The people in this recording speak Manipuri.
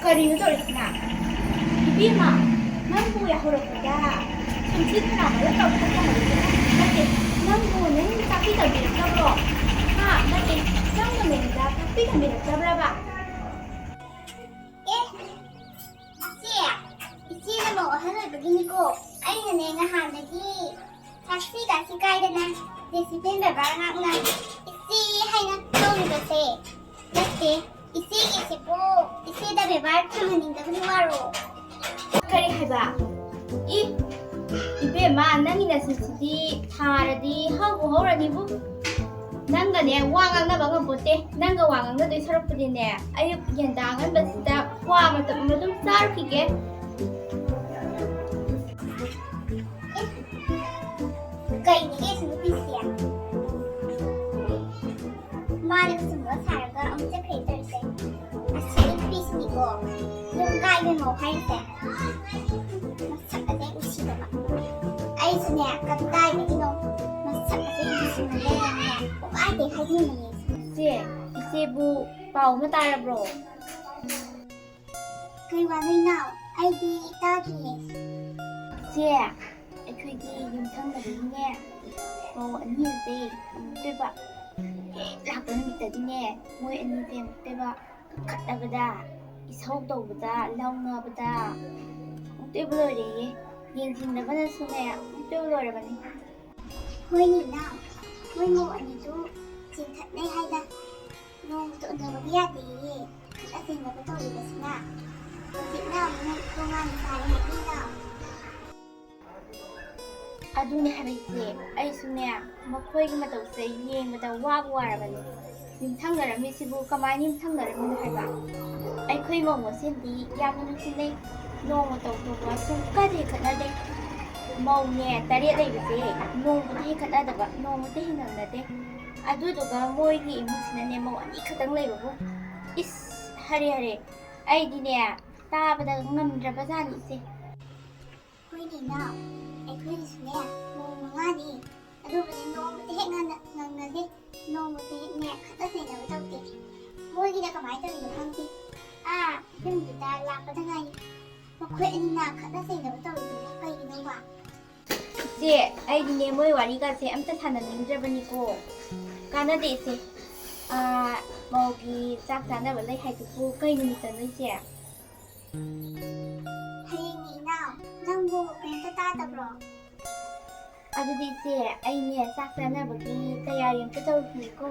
ꯀꯔꯤꯅꯣ ꯇꯧꯔꯤꯁꯤꯅ? 이비마, 낭보야 호로보다 정신을 아무래도 없었던 나한테 낭보 냉 짝비다 밀었다고. 아, 나한테 낭보 냉다 짝비다 밀었다고 봐. 이씨는 뭐 하늘 begini ko. Ay nga hanagi. Taxi kasi kaya na. Disipin ba barang nga. Isi hay na tong kasi. Dati isi po. Isi da be bar kamaning da waro. kari haiba. 이비마 낭이나 스시디 타라디 하고 하라니 부. 낭가네 왕왕나 방은 못해. 낭가 왕왕나 도 서럽더니네. 아유 연당은 봤다. 왕을 또 좀 싸르기게. Kay ni guys mo pisya. Mari gusto mo sarga ang sa crater sa. Asili pis ni ko. Yung kaya mo hay sa. Masakit ang isip ba? Ay sunya katay ni ino. Masakit ang isip mo niya. Kung ate hay ni niya. 제 이세부 바오마 따라브로. Kay wanoy now. Ay di tagi. 제 ꯑꯩꯈꯣꯏꯒꯤ ꯌꯨꯝꯊꯪꯅꯕꯒꯤꯅꯦ ꯃꯧ ꯑꯅꯤꯁꯦ ꯑꯃꯨꯛꯇꯣꯏꯕ ꯂꯥꯛꯄ ꯅꯨꯃꯤꯠꯇꯗꯤꯅꯦ ꯃꯣꯏ ꯑꯅꯤꯁꯦ ꯑꯃꯨꯛꯇꯣꯏꯕ ꯈꯠꯅꯕꯗ ꯏꯁꯧ ꯇꯧꯕꯗ ꯂꯥꯎꯅꯕꯗ ꯑꯃꯨꯛꯇꯣꯏꯕ ꯂꯣꯏꯔꯦꯌꯦ ꯌꯦꯡꯁꯤꯟꯅꯕꯅꯁꯨꯅꯦ ꯑꯃꯨꯛꯇꯣꯏꯕ ꯂꯣꯏꯔꯕꯅꯤ. ꯍꯣꯏꯅꯤ ꯅꯥꯎ ꯃꯣꯏ ꯃꯧ ꯑꯅꯤꯗꯨ ꯆꯤꯡꯊꯠꯅꯩ ꯍꯥꯏꯗ ꯅꯣꯡꯃꯇ ꯎꯅꯕꯗꯤ ꯌꯥꯗꯦꯌꯦ ꯈꯠꯅ ꯆꯩꯅꯕ ꯇꯧꯔꯤꯕꯁꯤꯅ ꯍꯧꯖꯤꯛꯅ ꯑꯃꯨꯛ ꯇꯣꯉꯥꯟꯅ ꯁꯥꯔꯦ ꯍꯥꯏꯕꯤ ꯅꯥꯎ. ꯑꯗꯨꯅꯦ ꯍꯥꯏꯕꯩꯁꯦ ꯑꯩꯁꯨꯅꯦ ꯃꯈꯣꯏꯒꯤ ꯃꯇꯧꯁꯦ ꯌꯦꯡꯕꯗ ꯋꯥꯕ ꯋꯥꯔꯕꯅꯤ. ꯌꯨꯝꯊꯪꯅꯔꯝꯃꯤꯁꯤꯕꯨ ꯀꯃꯥꯏꯅ ꯌꯨꯝꯊꯪꯅꯔꯝꯃꯤꯅꯣ ꯍꯥꯏꯕ. ꯑꯩꯈꯣꯏ ꯃꯧ ꯃꯁꯦꯟꯗꯤ ꯌꯥꯝꯅ ꯅꯨꯡꯁꯤꯅꯩ. ꯅꯣꯡꯃꯇ ꯐꯥꯎꯕ ꯁꯨꯡꯈꯠ ꯍꯦꯛ ꯈꯠꯅꯗꯦ. ꯃꯧꯅꯦ 8 ꯂꯩꯕꯁꯦ ꯅꯣꯡꯃꯇ ꯍꯦꯛ ꯈꯠꯅꯗꯕ ꯅꯣꯡꯃꯇ ꯍꯦꯛ ꯉꯪꯅꯗꯦ. ꯑꯗꯨꯗꯨꯒ ꯃꯣꯏꯒꯤ ꯏꯃꯨꯡꯁꯤꯅꯅꯦ ꯃꯧ ꯑꯅꯤ ꯈꯛꯇꯪ ꯂꯩꯕꯕꯨ ꯏꯁ ꯍꯔꯦ ꯑꯩꯗꯤꯅꯦ ꯇꯥꯕꯗ ꯉꯝꯗ꯭ꯔꯕꯖꯥꯠꯅꯤ ꯏꯆꯦ. ꯍꯣꯏꯅꯤ ꯅꯥꯎ ꯑꯩꯈꯣꯏꯒꯤꯁꯨꯅꯦ ꯃꯧ 5ꯅꯤ. ꯑꯗꯨꯕꯨꯗꯤ ꯅꯣꯡꯃꯇ ꯍꯦꯛ ꯉꯪꯅꯗꯦ. ꯅꯣꯡꯃꯇ ꯍꯦꯛꯅꯦ ꯈꯠꯅ ꯆꯩꯅꯕ ꯇꯧꯗꯦ. ꯃꯣꯏꯒꯤꯅ ꯀꯃꯥꯏꯅ ꯇꯧꯔꯤꯅꯣ ꯈꯪꯗꯦ. ꯌꯨꯝꯗꯨꯗ ꯂꯥꯛꯄꯗ ꯉꯥꯏ ꯃꯈꯣꯏ ꯑꯅꯤꯅ ꯈꯠꯅ ꯆꯩꯅꯕ ꯇꯧꯔꯤꯗꯨꯕꯨ ꯀꯩꯒꯤꯅꯣꯕ? ꯏꯆꯦ ꯑꯩꯗꯤꯅꯦ ꯃꯣꯏ ꯋꯥꯔꯤꯒꯁꯦ ꯑꯝꯇ ꯁꯥꯟꯅꯅꯤꯡꯗ꯭ꯔꯕꯅꯤꯀꯣ. ꯀꯥꯟꯅꯗꯦ ꯏꯆꯦ. ꯃꯧꯒꯤ ꯆꯥꯛ ꯆꯥꯅꯕ ꯂꯩ ꯍꯥꯏꯗꯨꯕꯨ ꯀꯩ ꯅꯨꯃꯤꯠꯇꯅꯣ ꯏꯆꯦ? ꯍꯌꯦꯡꯅꯤ ꯏꯅꯥꯎ ꯅꯪꯕꯨ ꯀꯩꯝꯇ ꯇꯥꯗꯕ꯭ꯔꯣ? ꯑꯗꯨꯗꯤ ꯏꯆꯦ ꯑꯩꯅꯦ ꯆꯥꯛ ꯆꯥꯅꯕꯒꯤ ꯇꯌꯥꯔꯤ ꯑꯝꯇ ꯇꯧꯈꯤꯒꯦꯀꯣ.